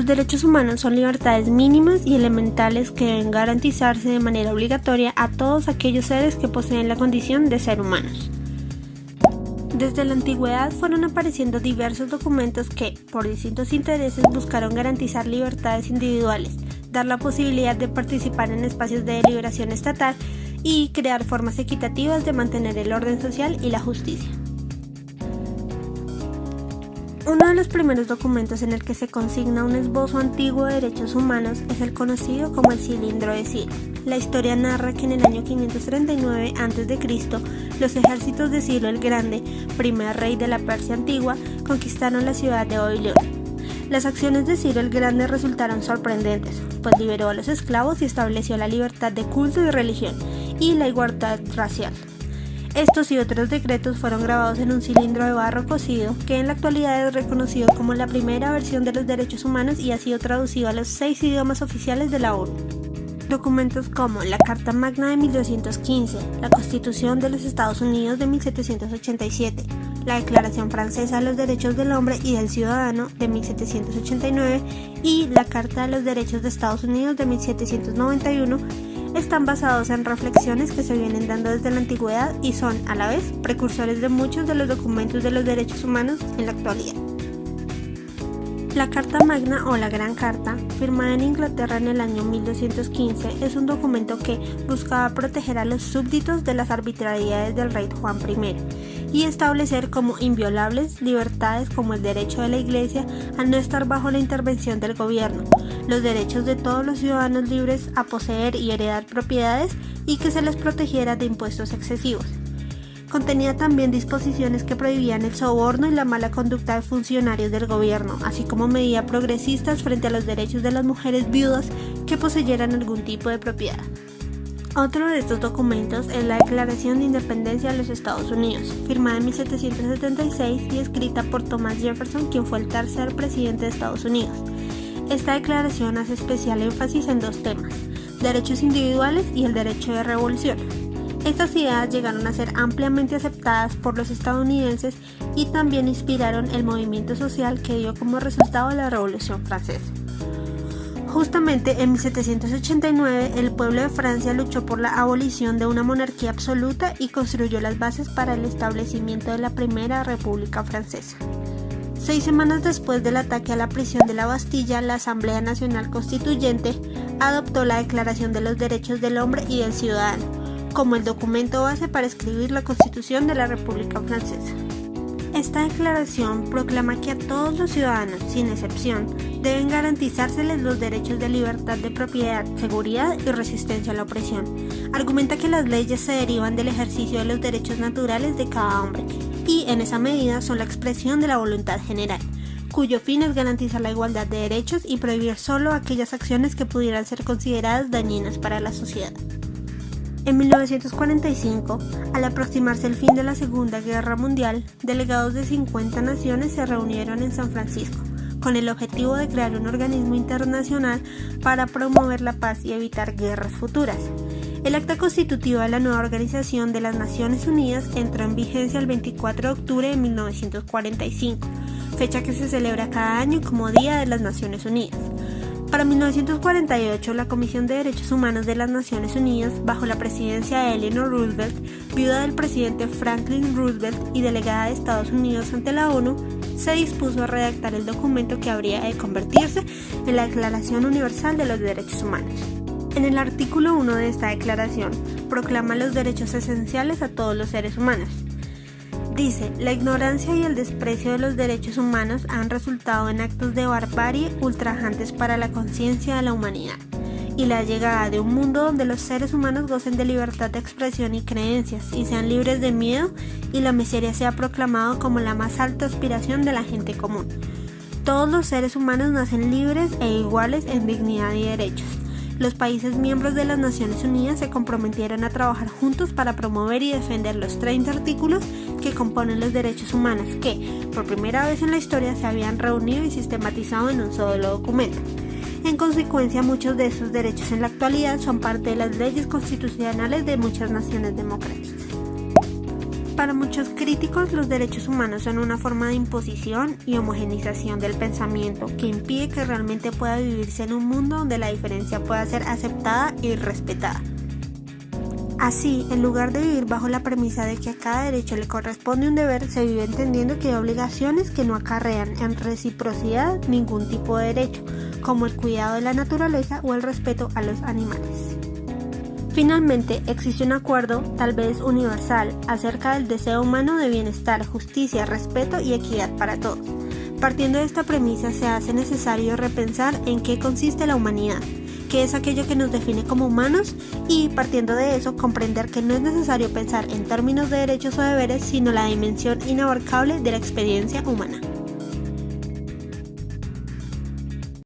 Los derechos humanos son libertades mínimas y elementales que deben garantizarse de manera obligatoria a todos aquellos seres que poseen la condición de ser humanos. Desde la antigüedad fueron apareciendo diversos documentos que, por distintos intereses, buscaron garantizar libertades individuales, dar la posibilidad de participar en espacios de deliberación estatal y crear formas equitativas de mantener el orden social y la justicia. Uno de los primeros documentos en el que se consigna un esbozo antiguo de derechos humanos es el conocido como el Cilindro de Ciro. La historia narra que en el año 539 a.C., los ejércitos de Ciro el Grande, primer rey de la Persia antigua, conquistaron la ciudad de Babilonia. Las acciones de Ciro el Grande resultaron sorprendentes, pues liberó a los esclavos y estableció la libertad de culto y religión, y la igualdad racial. Estos y otros decretos fueron grabados en un cilindro de barro cocido, que en la actualidad es reconocido como la primera versión de los derechos humanos y ha sido traducido a los 6 idiomas oficiales de la ONU. Documentos como la Carta Magna de 1215, la Constitución de los Estados Unidos de 1787, la Declaración Francesa de los Derechos del Hombre y del Ciudadano de 1789 y la Carta de los Derechos de Estados Unidos de 1791 están basados en reflexiones que se vienen dando desde la antigüedad y son, a la vez, precursores de muchos de los documentos de los derechos humanos en la actualidad. La Carta Magna o la Gran Carta, firmada en Inglaterra en el año 1215, es un documento que buscaba proteger a los súbditos de las arbitrariedades del rey Juan I y establecer como inviolables libertades como el derecho de la Iglesia a no estar bajo la intervención del gobierno, los derechos de todos los ciudadanos libres a poseer y heredar propiedades y que se les protegiera de impuestos excesivos. Contenía también disposiciones que prohibían el soborno y la mala conducta de funcionarios del gobierno, así como medidas progresistas frente a los derechos de las mujeres viudas que poseyeran algún tipo de propiedad. Otro de estos documentos es la Declaración de Independencia de los Estados Unidos, firmada en 1776 y escrita por Thomas Jefferson, quien fue el tercer presidente de Estados Unidos. Esta declaración hace especial énfasis en dos temas: derechos individuales y el derecho de revolución. Estas ideas llegaron a ser ampliamente aceptadas por los estadounidenses y también inspiraron el movimiento social que dio como resultado la Revolución Francesa. Justamente en 1789 el pueblo de Francia luchó por la abolición de una monarquía absoluta y construyó las bases para el establecimiento de la Primera República Francesa. 6 semanas después del ataque a la prisión de la Bastilla, la Asamblea Nacional Constituyente adoptó la Declaración de los Derechos del Hombre y del Ciudadano como el documento base para escribir la Constitución de la República Francesa. Esta declaración proclama que a todos los ciudadanos, sin excepción, deben garantizárseles los derechos de libertad de propiedad, seguridad y resistencia a la opresión. Argumenta que las leyes se derivan del ejercicio de los derechos naturales de cada hombre y, en esa medida, son la expresión de la voluntad general, cuyo fin es garantizar la igualdad de derechos y prohibir solo aquellas acciones que pudieran ser consideradas dañinas para la sociedad. En 1945, al aproximarse el fin de la Segunda Guerra Mundial, delegados de 50 naciones se reunieron en San Francisco, con el objetivo de crear un organismo internacional para promover la paz y evitar guerras futuras. El acta constitutiva de la nueva Organización de las Naciones Unidas entró en vigencia el 24 de octubre de 1945, fecha que se celebra cada año como Día de las Naciones Unidas. Para 1948, la Comisión de Derechos Humanos de las Naciones Unidas, bajo la presidencia de Eleanor Roosevelt, viuda del presidente Franklin Roosevelt y delegada de Estados Unidos ante la ONU, se dispuso a redactar el documento que habría de convertirse en la Declaración Universal de los Derechos Humanos. En el artículo 1 de esta declaración, proclama los derechos esenciales a todos los seres humanos. Dice: la ignorancia y el desprecio de los derechos humanos han resultado en actos de barbarie ultrajantes para la conciencia de la humanidad, y la llegada de un mundo donde los seres humanos gocen de libertad de expresión y creencias y sean libres de miedo y la miseria sea proclamado como la más alta aspiración de la gente común. Todos los seres humanos nacen libres e iguales en dignidad y derechos. Los países miembros de las Naciones Unidas se comprometieron a trabajar juntos para promover y defender los 30 artículos que componen los derechos humanos que, por primera vez en la historia, se habían reunido y sistematizado en un solo documento. En consecuencia, muchos de estos derechos en la actualidad son parte de las leyes constitucionales de muchas naciones democráticas. Para muchos críticos, los derechos humanos son una forma de imposición y homogeneización del pensamiento que impide que realmente pueda vivirse en un mundo donde la diferencia pueda ser aceptada y respetada. Así, en lugar de vivir bajo la premisa de que a cada derecho le corresponde un deber, se vive entendiendo que hay obligaciones que no acarrean en reciprocidad ningún tipo de derecho, como el cuidado de la naturaleza o el respeto a los animales. Finalmente, existe un acuerdo, tal vez universal, acerca del deseo humano de bienestar, justicia, respeto y equidad para todos. Partiendo de esta premisa, se hace necesario repensar en qué consiste la humanidad, qué es aquello que nos define como humanos y, partiendo de eso, comprender que no es necesario pensar en términos de derechos o deberes, sino la dimensión inabarcable de la experiencia humana.